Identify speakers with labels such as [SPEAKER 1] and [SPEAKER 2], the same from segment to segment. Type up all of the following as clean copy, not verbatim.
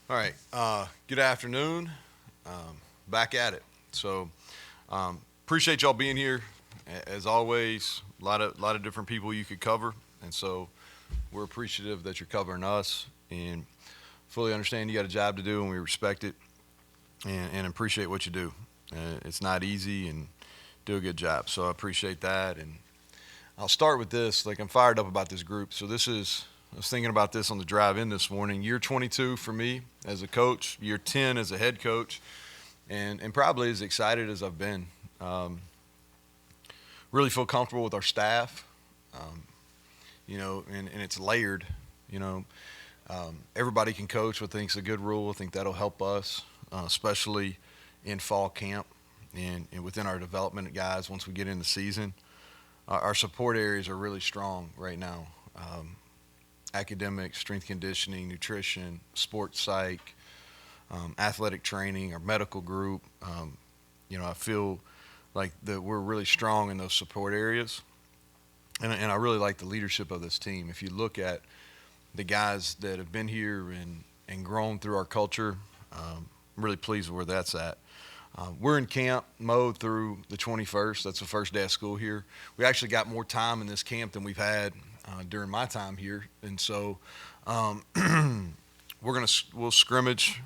[SPEAKER 1] All right. Good afternoon. Back at it. So, appreciate y'all being here. As always, a lot of different people you could cover, and so we're appreciative that you're covering us, and fully understand you got a job to do, and we respect it, and appreciate what you do. It's not easy, and do a good job. So I appreciate that, and I'll start with this. Like I'm fired up about this group. So this is. I was thinking about this on the drive in this morning. Year 22 for me as a coach, year 10 as a head coach, and probably as excited as I've been. Um, really feel comfortable with our staff, um, and it's layered. You know, everybody can coach. I think's a good rule. I think that'll help us, especially in fall camp and within our development guys once we get in the season. Our support areas are really strong right now. Academic, strength conditioning, nutrition, sports psych, athletic training, our medical group. I feel like that we're really strong in those support areas, and I really like the leadership of this team. If you look at the guys that have been here and grown through our culture, I'm really pleased with where that's at. We're in camp mode through the 21st. That's the first day of school here. We actually got more time in this camp than we've had during my time here, and so um, we'll scrimmage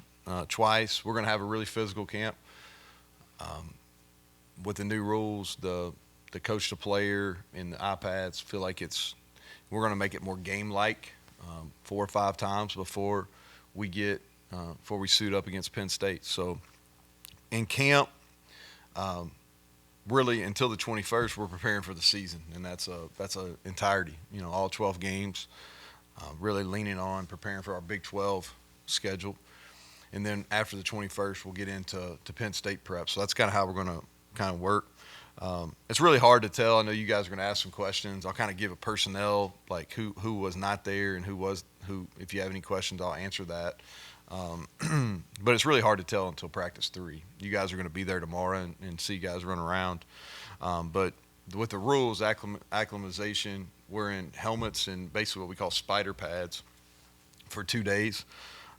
[SPEAKER 1] twice. We're gonna have a really physical camp. Um, with the new rules, the coach to player and the iPads feel like we're gonna make it more game like 4 or 5 times before we suit up against Penn State. So in camp, um, really until the 21st, we're preparing for the season, and that's a entirety. All 12 games. Really leaning on preparing for our Big 12 schedule, and then after the 21st, we'll get into Penn State prep. So that's kind of how we're going to kind of work. It's really hard to tell. I know you guys are going to ask some questions. I'll kind of give a personnel like who was not there and who. If you have any questions, I'll answer that. But it's really hard to tell until practice 3. You guys are going to be there tomorrow and see guys run around. But with the rules, acclimatization, we're in helmets and basically what we call spider pads for 2 days.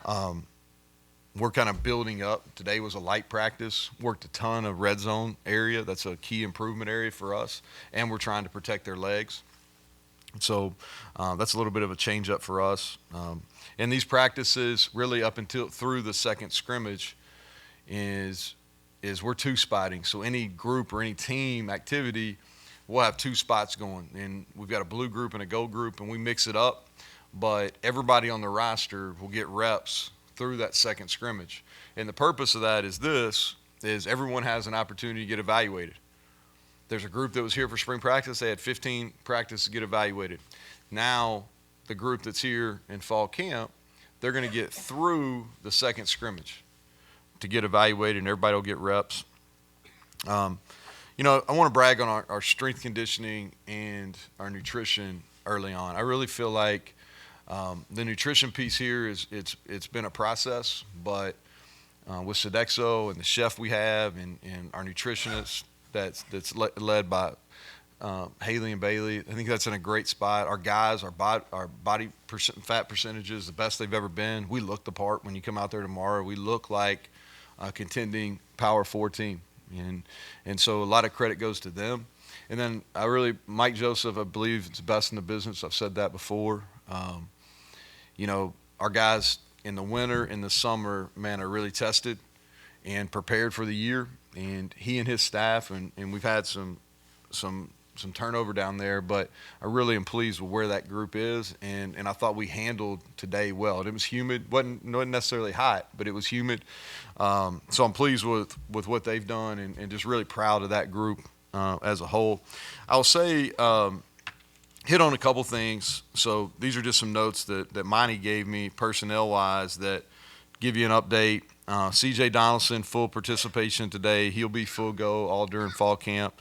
[SPEAKER 1] Um, we're kind of building up. Today was a light practice. Worked a ton of red zone area. That's a key improvement area for us. And we're trying to protect their legs. So that's a little bit of a change up for us. And these practices, really up until through the second scrimmage, is we're two spotting. So any group or any team activity, we'll have two spots going, and we've got a blue group and a gold group, and we mix it up. But everybody on the roster will get reps through that second scrimmage, and the purpose of that is everyone has an opportunity to get evaluated. There's a group that was here for spring practice. They had 15 practices to get evaluated. Now, the group that's here in fall camp, they're going to get through the second scrimmage to get evaluated, and everybody will get reps. Um, I want to brag on our strength conditioning and our nutrition early on. I really feel like the nutrition piece here it's been a process, but with Sodexo and the chef we have and our nutritionist that's led by Haley and Bailey. I think that's in a great spot. Our guys, our body fat percentages, the best they've ever been. We look the part when you come out there tomorrow. We look like a contending Power 4 team, and so a lot of credit goes to them. And then Mike Joseph, I believe, is the best in the business. I've said that before. Our guys in the winter, in the summer, man, are really tested and prepared for the year. And he and his staff, and we've had some turnover down there, but I really am pleased with where that group is, and I thought we handled today well. It was humid, wasn't necessarily hot, but it was humid. So I'm pleased with what they've done, and just really proud of that group as a whole. I'll say hit on a couple things. So these are just some notes that Monty gave me personnel-wise that give you an update. C.J. Donaldson, full participation today. He'll be full go all during fall camp.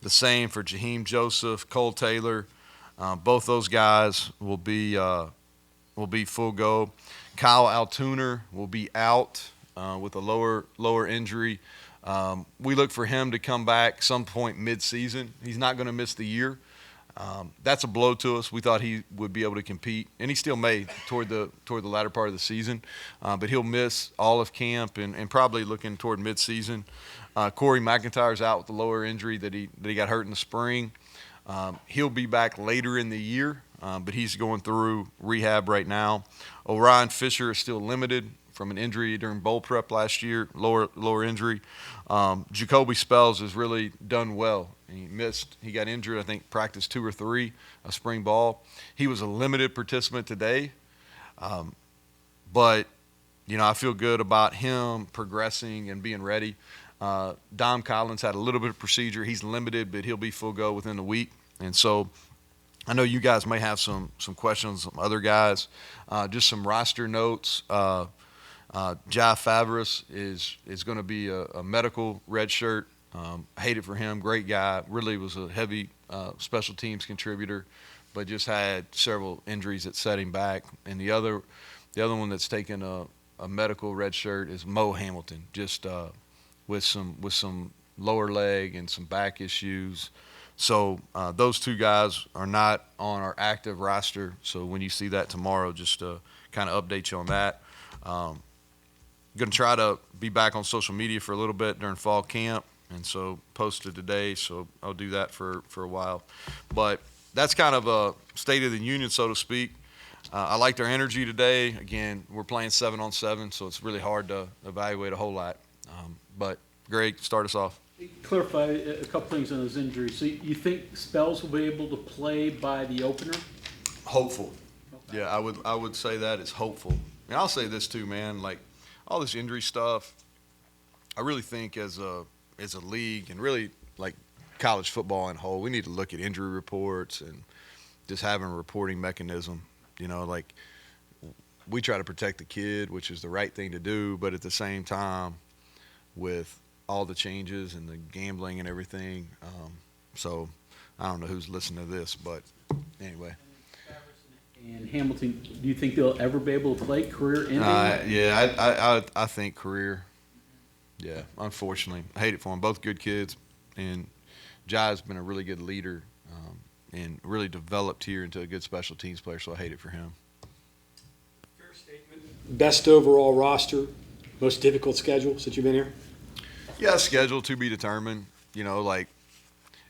[SPEAKER 1] The same for Jaheim Joseph, Cole Taylor. Both those guys will be full go. Kyle Altuner will be out with a lower injury. We look for him to come back some point mid-season. He's not going to miss the year. That's a blow to us. We thought he would be able to compete, and he still may toward the latter part of the season, but he'll miss all of camp and probably looking toward midseason. Corey McIntyre's out with the lower injury that he got hurt in the spring. He'll be back later in the year, but he's going through rehab right now. Orion Fisher is still limited from an injury during bowl prep last year, lower injury. Jacoby Spells has really done well. He got injured, I think, practice 2 or 3, a spring ball. He was a limited participant today, but I feel good about him progressing and being ready. Dom Collins had a little bit of procedure. He's limited, but he'll be full go within the week. And so I know you guys may have some questions, some other guys. Just some roster notes. Jai Favris is going to be a medical red shirt. Hate it for him. Great guy. Really was a heavy special teams contributor, but just had several injuries that set him back. And the other one that's taken a medical red shirt is Mo Hamilton, just with some lower leg and some back issues. So those 2 guys are not on our active roster. So when you see that tomorrow, just to kind of update you on that. Going to try to be back on social media for a little bit during fall camp, and so posted today, so I'll do that for a while. But that's kind of a state of the union, so to speak. I liked our energy today. Again, we're playing 7-on-7, so it's really hard to evaluate a whole lot. But Greg, start us off.
[SPEAKER 2] Clarify a couple things on those injuries. So you think Spells will be able to play by the opener?
[SPEAKER 1] Hopeful. Okay. Yeah, I would say that it's hopeful. And I'll say this too, man, like all this injury stuff, I really think as a league and really like college football in whole, we need to look at injury reports and just having a reporting mechanism. Like we try to protect the kid, which is the right thing to do, but at the same time, with all the changes and the gambling and everything, so I don't know who's listening to this, but anyway.
[SPEAKER 2] And Hamilton, do you think they'll ever be able to play career ending?
[SPEAKER 1] Yeah, I think career. Yeah, unfortunately. I hate it for them. Both good kids. And Jai's been a really good leader and really developed here into a good special teams player, so I hate it for him.
[SPEAKER 3] Fair statement. Best overall roster, most difficult schedule since you've been here?
[SPEAKER 1] Yeah, schedule to be determined. Like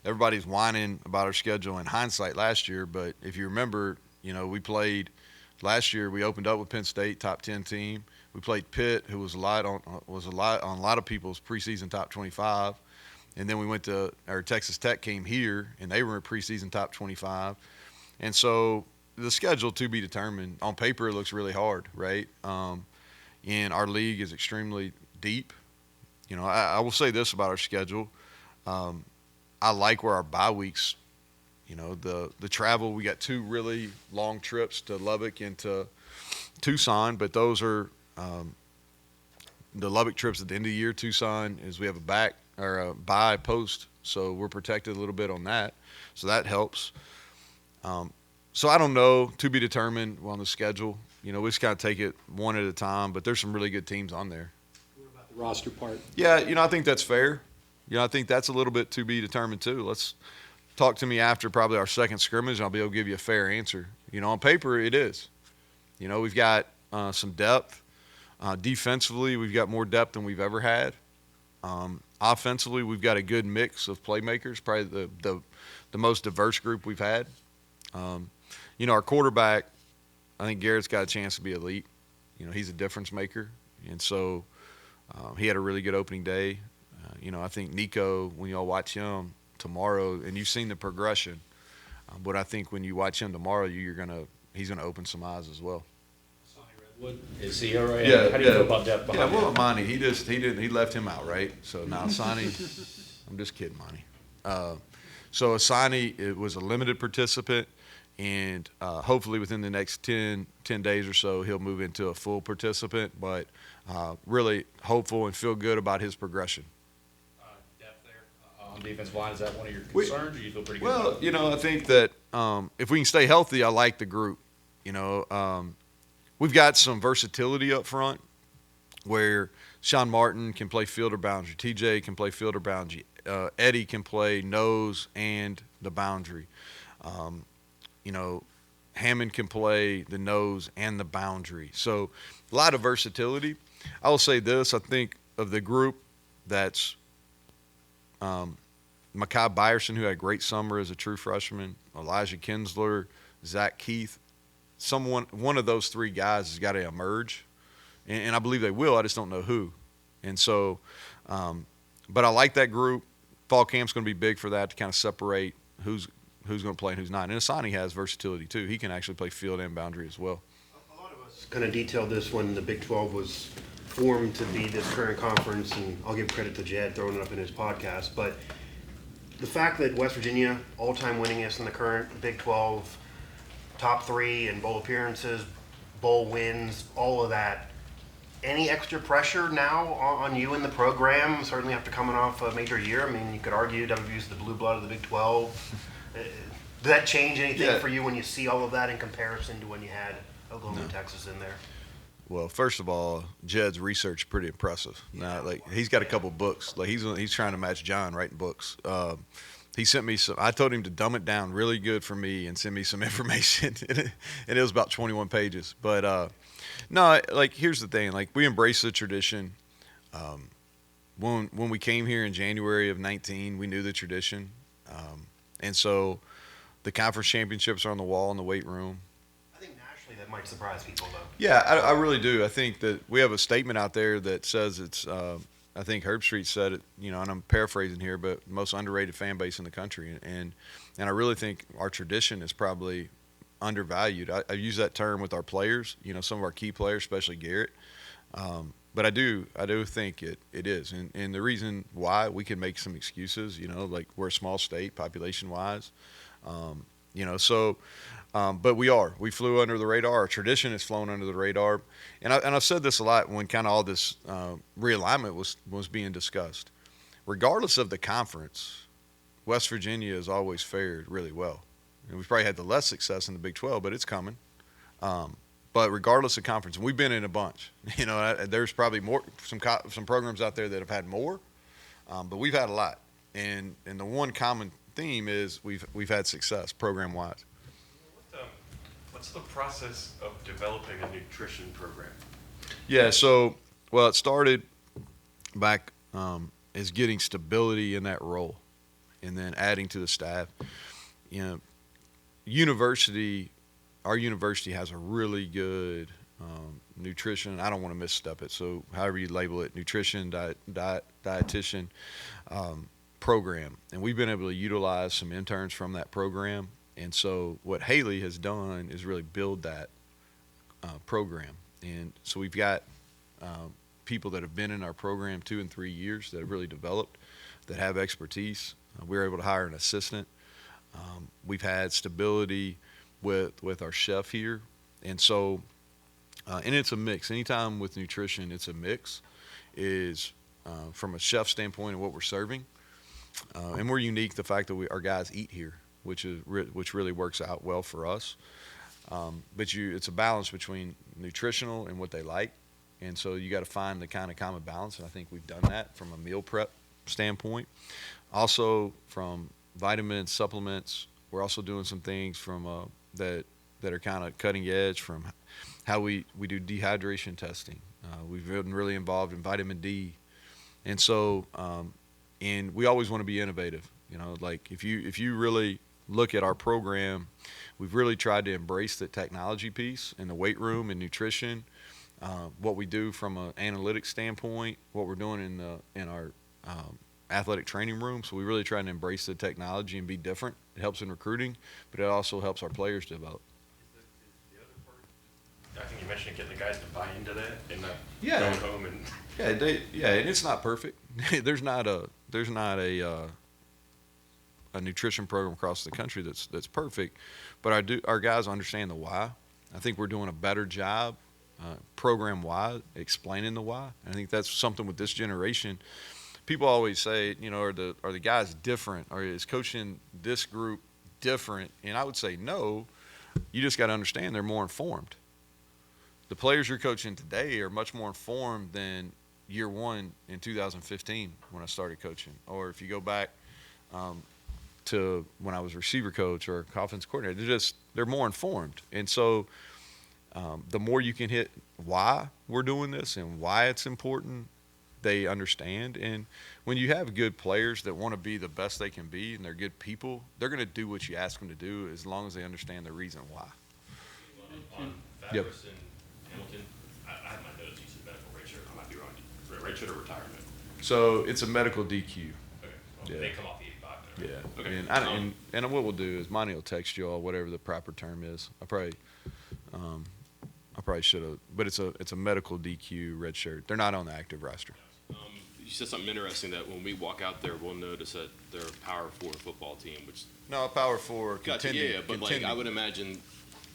[SPEAKER 1] everybody's whining about our schedule in hindsight last year, but if you remember – we played last year. We opened up with Penn State, top 10 team. We played Pitt, who was a lot on a lot of people's preseason top 25, and then we went to Texas Tech came here, and they were a preseason top 25. And so the schedule to be determined. On paper, it looks really hard, right? And our league is extremely deep. I will say this about our schedule. I like where our bye weeks. The travel, we got 2 really long trips to Lubbock and to Tucson, but those are the Lubbock trips at the end of the year. Tucson is we have a bye post, so we're protected a little bit on that, so that helps. So I don't know, to be determined on the schedule. We just got to take it one at a time, but there's some really good teams on there.
[SPEAKER 3] What about the roster part?
[SPEAKER 1] Yeah, I think that's fair. I think that's a little bit to be determined too. Let's talk to me after probably our second scrimmage, and I'll be able to give you a fair answer. On paper, it is. We've got some depth. Defensively, we've got more depth than we've ever had. Offensively, we've got a good mix of playmakers, probably the most diverse group we've had. Our quarterback, I think Garrett's got a chance to be elite. He's a difference maker, and so he had a really good opening day. I think Nico, when y'all watch him tomorrow, and you've seen the progression, but I think when you watch him tomorrow, he's gonna open some eyes as well.
[SPEAKER 4] Sonny Redwood, is he all right?
[SPEAKER 1] Yeah.
[SPEAKER 4] How do you feel about that?
[SPEAKER 1] Yeah, well, Monty, he left him out, right? So now Sonny, I'm just kidding, Monty. So Sonny, it was a limited participant, and hopefully within the next 10 days or so, he'll move into a full participant. But really hopeful and feel good about his progression.
[SPEAKER 4] On defensive line, is that one of your concerns, or you feel pretty good?
[SPEAKER 1] Well,
[SPEAKER 4] about it?
[SPEAKER 1] I think that if we can stay healthy, I like the group. We've got some versatility up front where Sean Martin can play field or boundary. TJ can play field or boundary. Eddie can play nose and the boundary. You know, Hammond can play the nose and the boundary. So a lot of versatility. I will say this. I think of the group that's Makai Byerson, who had a great summer as a true freshman, Elijah Kinsler, Zach Keith. One of those three guys has got to emerge, and I believe they will. I just don't know who. And so, but I like that group. Fall camp's going to be big for that to kind of separate who's going to play and who's not. And Asani has versatility too. He can actually play field and boundary as well.
[SPEAKER 5] A lot of us kind of detailed this when the Big 12 was formed to be this current conference, and I'll give credit to Jed throwing it up in his podcast. But the fact that West Virginia, all-time winningest in the current Big 12, top 3 in bowl appearances, bowl wins, all of that. Any extra pressure now on you in the program, certainly after coming off a major year? I mean, you could argue WVU's the blue blood of the Big 12. Did that change anything for you when you see all of that in comparison to when you had Oklahoma and Texas in there?
[SPEAKER 1] Well, first of all, Jed's research is pretty impressive. Now, like he's got a couple books. Like he's trying to match John writing books. He sent me some. I told him to dumb it down really good for me and send me some information, and it was about 21 pages. But no, like here's the thing. Like we embrace the tradition. When we came here in January of 19, we knew the tradition, and so the conference championships are on the wall in the weight room.
[SPEAKER 5] I think nationally that might surprise people, though.
[SPEAKER 1] Yeah, I really do. I think that we have a statement out there that says it's. I think Herb Street said it, and I'm paraphrasing here, but most underrated fan base in the country, and I really think our tradition is probably undervalued. I use that term with our players, some of our key players, especially Garrett. But I do think it is, and the reason why, we can make some excuses, like we're a small state population-wise, but we flew under the radar. Our tradition has flown under the radar, and I've said this a lot when kind of all this realignment was being discussed. Regardless of the conference, West Virginia has always fared really well. And we've probably had the less success in the Big 12, but it's coming. But regardless of conference, and we've been in a bunch. There's probably some programs out there that have had more, but we've had a lot. And the one common theme is we've had success program-wise.
[SPEAKER 6] What's the process of developing a nutrition program?
[SPEAKER 1] Yeah, it started back as getting stability in that role, and then adding to the staff. Our university has a really good nutrition. I don't want to misstep it, so however you label it, nutrition, dietitian program. And we've been able to utilize some interns from that program. And so what Haley has done is really build that program. And so we've got people that have been in our program 2 and 3 years that have really developed, that have expertise. We were able to hire an assistant. We've had stability with our chef here. And so, and it's a mix. Anytime with nutrition, it's a mix, is from a chef standpoint of what we're serving. And we're unique, the fact that our guys eat here, which really works out well for us. But it's a balance between nutritional and what they like. And so you got to find the kind of common balance. And I think we've done that from a meal prep standpoint. Also from vitamins, supplements, we're also doing some things from that are kind of cutting edge, from how we do dehydration testing. We've been really involved in vitamin D. And so, and we always want to be innovative. Like if you really look at our program, we've really tried to embrace the technology piece in the weight room and nutrition, what we do from an analytics standpoint, what we're doing in our athletic training room. So we really try to embrace the technology and be different. It helps in recruiting, but it also helps our players develop.
[SPEAKER 6] Is the other part, I think you mentioned getting the guys to buy into that and not
[SPEAKER 1] Yeah.
[SPEAKER 6] going home and.
[SPEAKER 1] Yeah, and it's not perfect. There's not a nutrition program across the country that's perfect, but our guys understand the why. I think we're doing a better job program-wide explaining the why. And I think that's something with this generation. People always say, are the guys different, or is coaching this group different? And I would say no. You just got to understand they're more informed. The players you're coaching today are much more informed than year one in 2015 when I started coaching. Or if you go back to when I was receiver coach or offense coordinator. They're more informed, and so the more you can hit why we're doing this and why it's important, they understand. And when you have good players that want to be the best they can be and they're good people, they're going to do what you ask them to do as long as they understand the reason why.
[SPEAKER 7] On
[SPEAKER 1] Yep.
[SPEAKER 7] Fabris and Hamilton, I have my notes, you said medical redshirt, I might be wrong. Redshirt or retirement?
[SPEAKER 1] So it's a medical DQ.
[SPEAKER 7] Okay, well,
[SPEAKER 1] Yeah.
[SPEAKER 7] they come off the 85 then,
[SPEAKER 1] Yeah.
[SPEAKER 7] right? Okay.
[SPEAKER 1] And what we'll do is Monty will text you all whatever the proper term is. I probably should have, but it's a medical DQ red shirt. They're not on the active roster.
[SPEAKER 8] You said something interesting that when we walk out there, we'll notice that they're a Power 4 football team, which
[SPEAKER 1] No, a power four
[SPEAKER 8] gotcha,
[SPEAKER 1] contending.
[SPEAKER 8] yeah, but like
[SPEAKER 1] contending.
[SPEAKER 8] I would imagine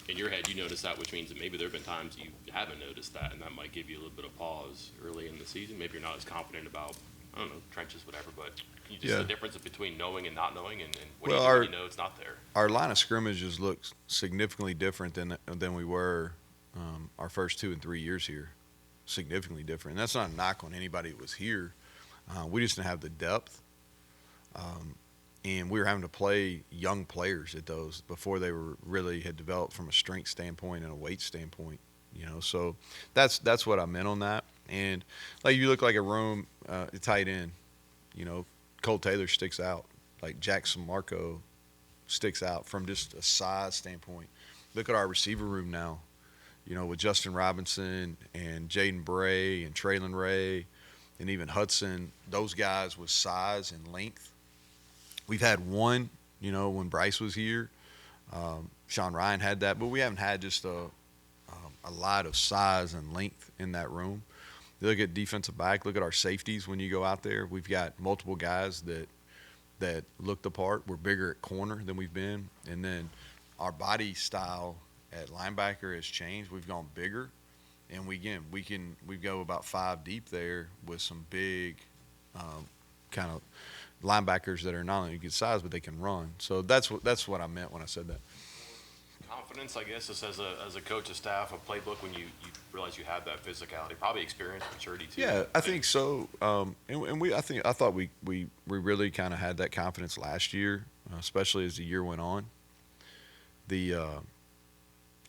[SPEAKER 8] in your head you notice that, which means that maybe there have been times you haven't noticed that, and that might give you a little bit of pause early in the season. Maybe you're not as confident about, I don't know, trenches, whatever, but can you just
[SPEAKER 1] Yeah.
[SPEAKER 8] the difference between knowing and not knowing, and what
[SPEAKER 1] Well,
[SPEAKER 8] do you do
[SPEAKER 1] our-
[SPEAKER 8] when you know it's not there?
[SPEAKER 1] Our line of scrimmages look significantly different than we were our first 2 and 3 years here. Significantly different. And that's not a knock on anybody that was here. We just didn't have the depth. And we were having to play young players at those before they were really had developed from a strength standpoint and a weight standpoint. So that's what I meant on that. And like you look like a room tight end. Cole Taylor sticks out. Like Jackson Marco sticks out from just a size standpoint. Look at our receiver room now. With Justin Robinson and Jaden Bray and Traylon Ray and even Hudson, those guys with size and length. We've had one, when Bryce was here. Sean Ryan had that, but we haven't had just a lot of size and length in that room. You look at defensive back, look at our safeties when you go out there. We've got multiple guys that look the part. We're bigger at corner than we've been. And then our body style at linebacker has changed. We've gone bigger, and we go about 5 deep there with some big kind of linebackers that are not only good size but they can run. So that's what I meant when I said that.
[SPEAKER 8] Confidence, I guess, just as a coach, a staff, a playbook, when you realize you have that physicality, probably experience, maturity too.
[SPEAKER 1] Yeah, I think so. And I thought we really kind of had that confidence last year, especially as the year went on.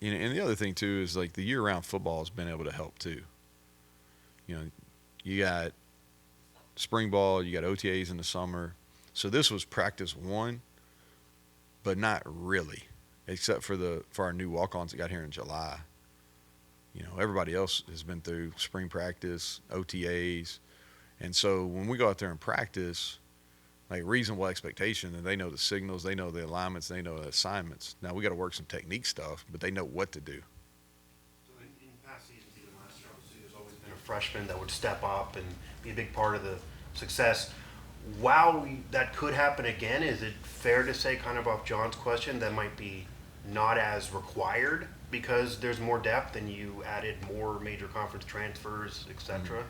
[SPEAKER 1] And the other thing too is like the year-round football has been able to help too. You got spring ball, you got OTAs in the summer, so this was practice 1, but not really, except for our new walk-ons that got here in July. Everybody else has been through spring practice, OTAs, and so when we go out there and practice, like reasonable expectation, and they know the signals, they know the alignments, they know the assignments. Now we got to work some technique stuff, but they know what to do.
[SPEAKER 5] So in past seasons, even last year, obviously, there's always been a freshman that would step up and be a big part of the success. While that could happen again, is it fair to say, kind of off John's question, that might be not as required because there's more depth and you added more major conference transfers, et cetera?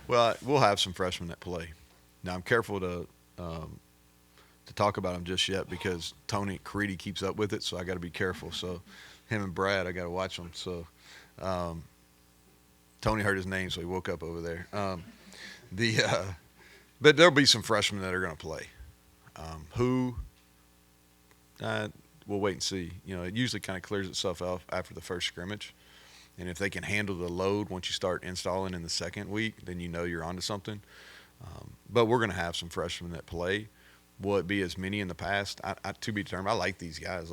[SPEAKER 1] Well, we'll have some freshmen that play. Now I'm careful to talk about them just yet because Tony Creedy keeps up with it, so I got to be careful. So him and Brad, I got to watch them. So Tony heard his name, so he woke up over there. But there'll be some freshmen that are going to play. We'll wait and see. It usually kind of clears itself out after the first scrimmage. And if they can handle the load once you start installing in the second week, then you're onto something. But we're going to have some freshmen that play. Will it be as many in the past? To be determined. I like these guys.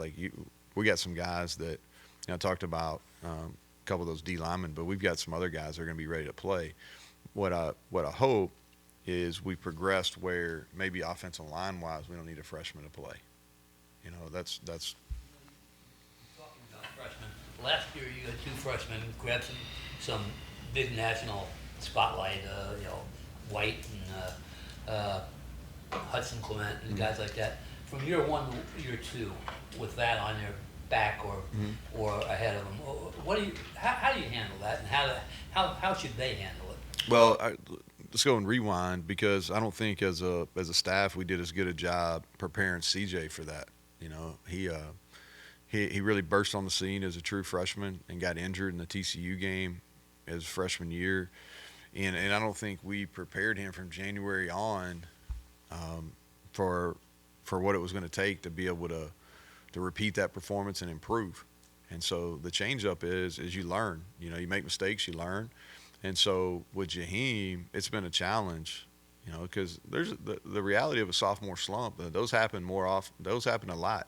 [SPEAKER 1] We got some guys that I talked about a couple of those D linemen, but we've got some other guys that are going to be ready to play. What I hope is we progressed where maybe offensive line wise we don't need a freshman to play. That's
[SPEAKER 9] Talking about freshmen, last year you had 2 freshmen, grabbed some big national spotlight, White and Hudson Clement and guys like that. From year 1 to year 2, with that on your back or ahead of them, how do you handle that, and how should they handle it?
[SPEAKER 1] Well, let's go and rewind because I don't think as a staff we did as good a job preparing CJ for that. He really burst on the scene as a true freshman and got injured in the TCU game his freshman year, and I don't think we prepared him from January on for for what it was going to take to be able to repeat that performance and improve. And so the changeup is you learn. You know, you make mistakes, you learn. And so with Jaheim, it's been a challenge, you know, because there's the reality of a sophomore slump. Those happen more often. Those happen a lot.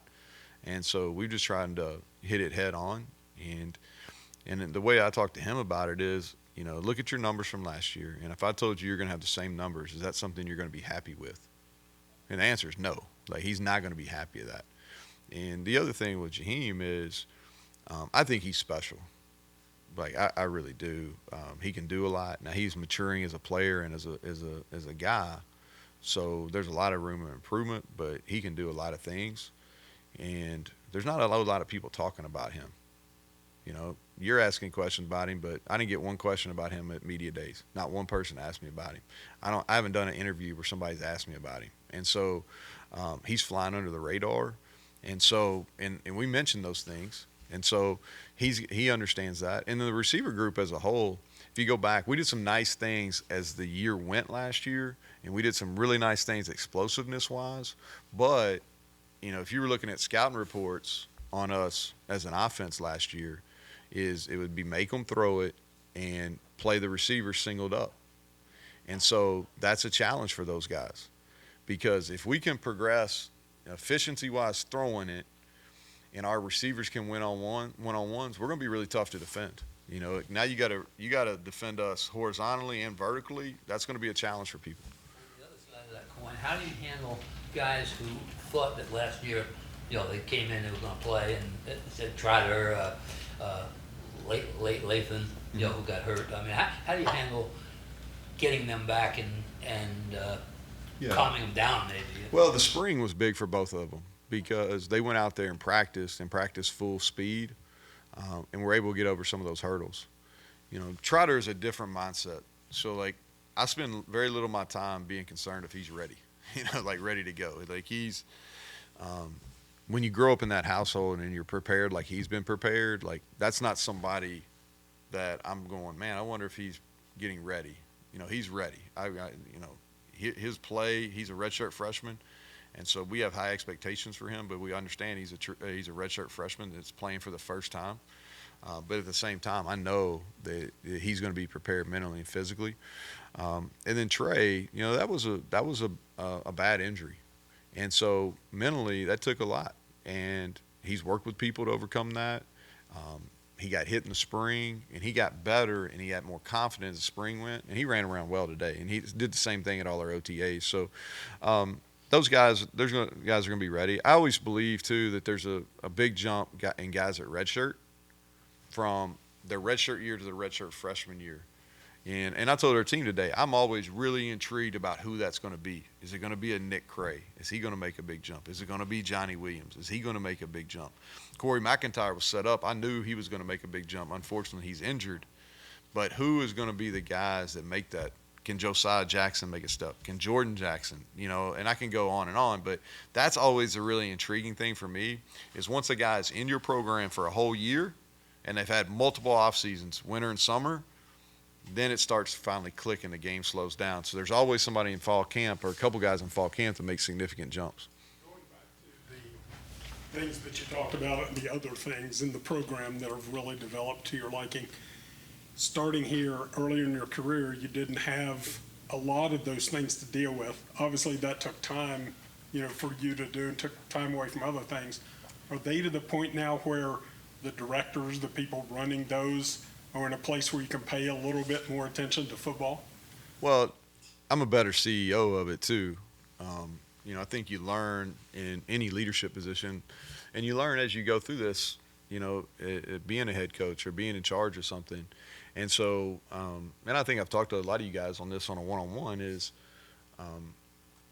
[SPEAKER 1] And so we're just trying to hit it head on. And the way I talk to him about it is, you know, look at your numbers from last year. And if I told you you're going to have the same numbers, is that something you're going to be happy with? And the answer is no. Like, he's not going to be happy with that. And the other thing with Jaheim is, I think he's special. Like, I really do. He can do a lot. Now, he's maturing as a player and as a guy. So there's a lot of room for improvement, but he can do a lot of things. And there's not a lot of people talking about him. You know, you're asking questions about him, but I didn't get one question about him at media days. Not one person asked me about him. I haven't done an interview where somebody's asked me about him. And so he's flying under the radar. And so, and we mentioned those things. And so he understands that. And the receiver group as a whole, if you go back, we did some nice things as the year went last year, and we did some really nice things explosiveness-wise. But, you know, if you were looking at scouting reports on us as an offense last year, it would be make them throw it and play the receiver singled up. And so that's a challenge for those guys, because if we can progress efficiency-wise throwing it, and our receivers can one-on-ones, we're going to be really tough to defend. You know, now you got to defend us horizontally and vertically. That's going to be a challenge for people.
[SPEAKER 9] The other side of that coin, how do you handle guys who thought that last year, you know, they came in, they were going to play, and it said Trotter, Lathan, you know, who got hurt? I mean, how do you handle getting them back and calming them down, maybe?
[SPEAKER 1] Well, the spring was big for both of them, because they went out there and practiced full speed, and were able to get over some of those hurdles. You know, Trotter is a different mindset. So, like, I spend very little of my time being concerned if he's ready, you know, like ready to go. Like, he's when you grow up in that household and you're prepared like he's been prepared, like, that's not somebody that I'm going, man, I wonder if he's getting ready. You know, he's ready. You know, his play, he's a redshirt freshman. And so we have high expectations for him, but we understand he's a redshirt freshman that's playing for the first time. But at the same time, I know that he's going to be prepared mentally and physically. And then Trey, you know, that was a bad injury, and so mentally that took a lot. And he's worked with people to overcome that. He got hit in the spring, and he got better, and he had more confidence as the spring went, and he ran around well today, and he did the same thing at all our OTAs. So. Those guys, guys are going to be ready. I always believe, too, that there's a big jump in guys at redshirt from their redshirt year to their redshirt freshman year. And I told our team today, I'm always really intrigued about who that's going to be. Is it going to be a Nick Cray? Is he going to make a big jump? Is it going to be Johnny Williams? Is he going to make a big jump? Corey McIntyre was set up. I knew he was going to make a big jump. Unfortunately, he's injured. But who is going to be the guys that make that? Can Josiah Jackson make a step? Can Jordan Jackson? You know, and I can go on and on, but that's always a really intriguing thing for me, is once a guy's in your program for a whole year and they've had multiple off seasons, winter and summer, then it starts finally clicking, the game slows down. So there's always somebody in fall camp, or a couple guys in fall camp, to make significant jumps.
[SPEAKER 10] Going back to the things that you talked about and the other things in the program that have really developed to your liking, starting here earlier in your career, you didn't have a lot of those things to deal with. Obviously, that took time, you know, for you to do, and took time away from other things. Are they to the point now where the directors, the people running those, are in a place where you can pay a little bit more attention to football?
[SPEAKER 1] Well, I'm a better CEO of it, too. You know, I think you learn in any leadership position, and you learn as you go through this, you know, being a head coach or being in charge of something. And so, and I think I've talked to a lot of you guys on this on a one-on-one, is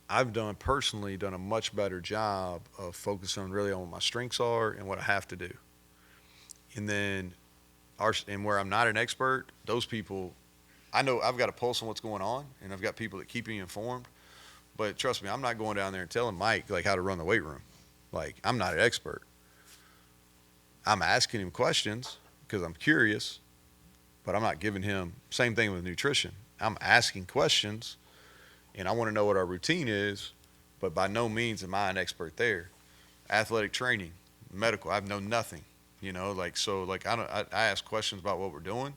[SPEAKER 1] I've personally done a much better job of focusing really on what my strengths are and what I have to do. And then and where I'm not an expert, those people, I know I've got a pulse on what's going on, and I've got people that keep me informed. But trust me, I'm not going down there and telling Mike, like, how to run the weight room. Like, I'm not an expert. I'm asking him questions because I'm curious, but I'm not giving him, same thing with nutrition. I'm asking questions, and I want to know what our routine is, but by no means am I an expert there. Athletic training, medical, I know nothing. You know, like so, like I ask questions about what we're doing.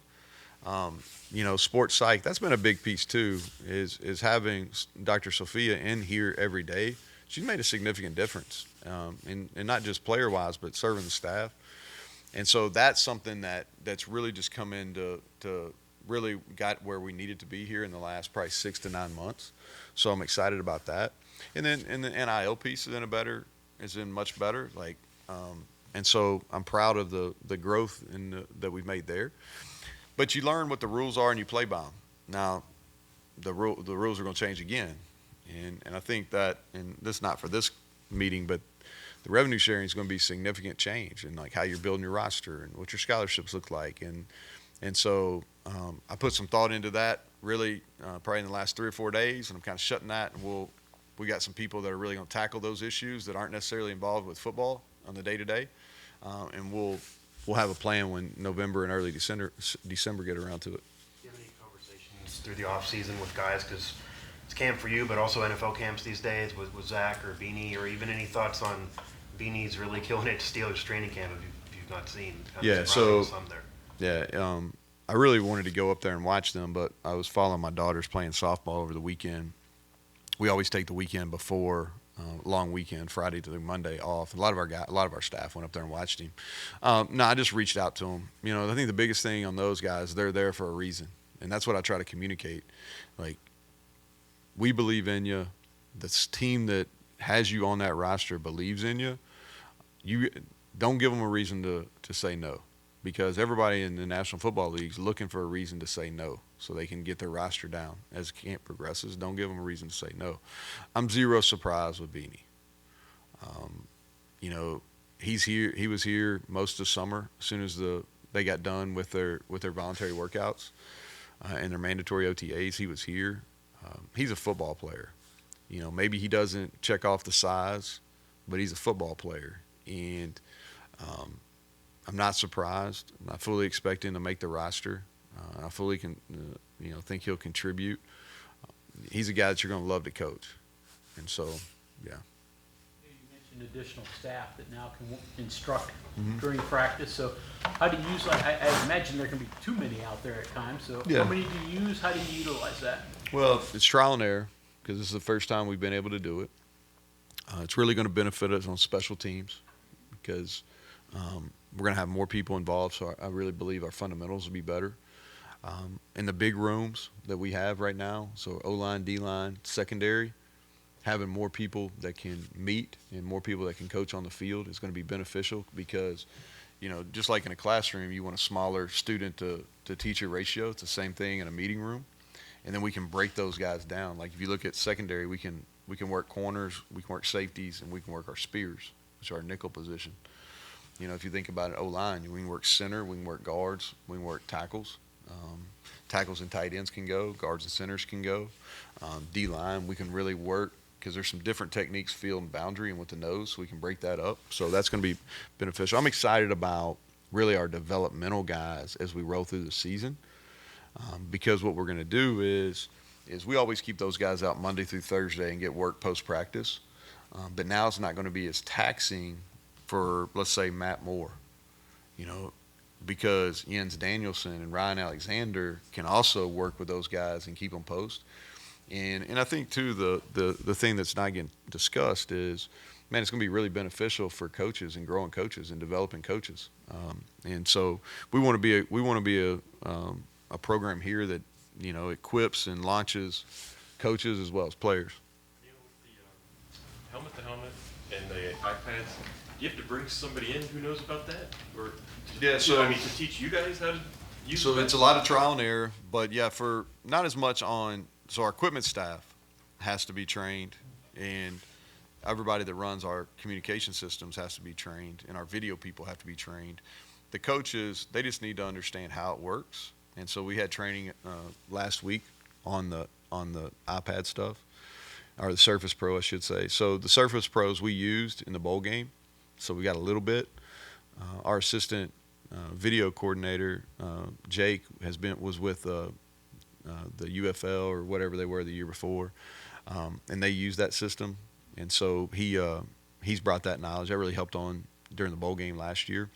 [SPEAKER 1] You know, sports psych. That's been a big piece too. Is having Dr. Sophia in here every day. She's made a significant difference, and not just player wise, but serving the staff. And so that's something that's really just come in to really got where we needed to be here in the last probably 6 to 9 months. So I'm excited about that. And then the NIL piece is in much better. Like, and so I'm proud of the growth that we've made there. But you learn what the rules are and you play by them. Now, the rules are going to change again, and I think that, and this is not for this meeting, but the revenue sharing is going to be significant change in like how you're building your roster and what your scholarships look like, and so I put some thought into that really probably in the last 3 or 4 days, and I'm kind of shutting that, and we got some people that are really going to tackle those issues that aren't necessarily involved with football on the day-to-day, and we'll have a plan when November and early December get around to it.
[SPEAKER 5] Do you have any conversations through the off season with guys, because it's camp for you, but also NFL camps these days with Zach or Beanie, or even any thoughts on Beanie's really killing it to Steelers training camp if you've not seen?
[SPEAKER 1] Yeah, so I really wanted to go up there and watch them, but I was following my daughters playing softball over the weekend. We always take the weekend before, long weekend, Friday to Monday off. A lot of our staff went up there and watched him. No, I just reached out to them. You know, I think the biggest thing on those guys, they're there for a reason, and that's what I try to communicate. Like, we believe in you. This team that has you on that roster believes in you. You don't give them a reason to say no, because everybody in the National Football League is looking for a reason to say no so they can get their roster down as camp progresses. Don't give them a reason to say no. I'm zero surprised with Beanie. You know, he's here. He was here most of summer as soon as they got done with their voluntary workouts and their mandatory OTAs. He was here. He's a football player. You know, maybe he doesn't check off the size, but he's a football player. And I'm not surprised. I'm not fully expecting to make the roster. I fully think he'll contribute. He's a guy that you're going to love to coach. And so, yeah.
[SPEAKER 2] You mentioned additional staff that now can instruct during practice. So how do you use, I imagine there can be too many out there at times. So
[SPEAKER 1] Yeah.
[SPEAKER 2] How many do you use? How do you utilize that?
[SPEAKER 1] Well, it's trial and error because this is the first time we've been able to do it. It's really going to benefit us on special teams because we're going to have more people involved, so I really believe our fundamentals will be better. In the big rooms that we have right now, so O-line, D-line, secondary, having more people that can meet and more people that can coach on the field is going to be beneficial because, you know, just like in a classroom, you want a smaller student to teacher ratio. It's the same thing in a meeting room. And then we can break those guys down. Like if you look at secondary, we can work corners, we can work safeties, and we can work our spears, which are our nickel position. You know, if you think about an O-line, we can work center, we can work guards, we can work tackles. Tackles and tight ends can go, guards and centers can go. D-line, we can really work because there's some different techniques, field and boundary, and with the nose, so we can break that up. So that's going to be beneficial. I'm excited about really our developmental guys as we roll through the season because what we're going to do is we always keep those guys out Monday through Thursday and get work post-practice. But now it's not going to be as taxing for, let's say, Matt Moore, you know, because Jens Danielson and Ryan Alexander can also work with those guys and keep them post. And I think, too, the thing that's not getting discussed is, man, it's going to be really beneficial for coaches and growing coaches and developing coaches. And so we want to be a program here that, you know, equips and launches coaches as well as players.
[SPEAKER 6] You know, with the helmet and the iPads, do you have to bring somebody in who knows about that? Or
[SPEAKER 1] Yeah, so
[SPEAKER 6] I mean, to teach you guys how to use
[SPEAKER 1] So
[SPEAKER 6] that?
[SPEAKER 1] it's a lot of trial and error, but yeah, for not as much on. So our equipment staff has to be trained, and everybody that runs our communication systems has to be trained, and our video people have to be trained. The coaches, they just need to understand how it works, and so we had training last week on the iPad stuff, or the Surface Pro, I should say. So the Surface Pros we used in the bowl game, so we got a little bit. Our assistant video coordinator, Jake, was with the UFL or whatever they were the year before, and they use that system. And so he's brought that knowledge. That really helped on during the bowl game last year.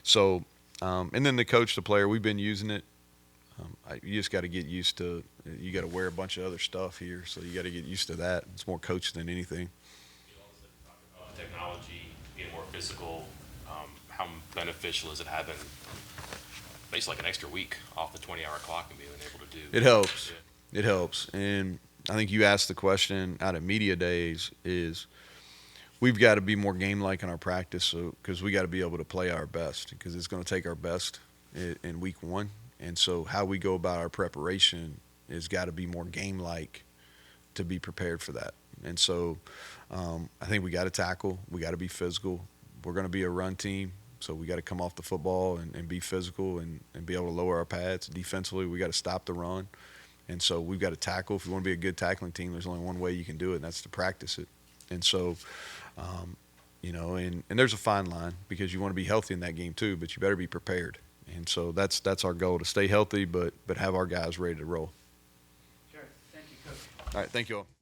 [SPEAKER 1] So, and then the coach, the player, we've been using it. You just got to get used to. You got to wear a bunch of other stuff here, so you got to get used to that. It's more coach than anything.
[SPEAKER 8] You also talk about technology being more physical. How beneficial is it having basically like an extra week off the 20-hour clock and being able to do?
[SPEAKER 1] It helps.
[SPEAKER 8] Yeah.
[SPEAKER 1] It helps. And I think you asked the question out at media days is we've got to be more game-like in our practice, so because we got to be able to play our best, because it's going to take our best in week one. And so how we go about our preparation has got to be more game-like to be prepared for that. And so I think we got to tackle. We got to be physical. We're going to be a run team, so we got to come off the football and be physical and be able to lower our pads. Defensively, we got to stop the run. And so we've got to tackle. If you want to be a good tackling team, there's only one way you can do it, and that's to practice it. And so, and there's a fine line because you want to be healthy in that game too, but you better be prepared. And so that's our goal, to stay healthy but have our guys ready to roll.
[SPEAKER 2] Sure. Thank you, Coach.
[SPEAKER 1] All right, thank you all.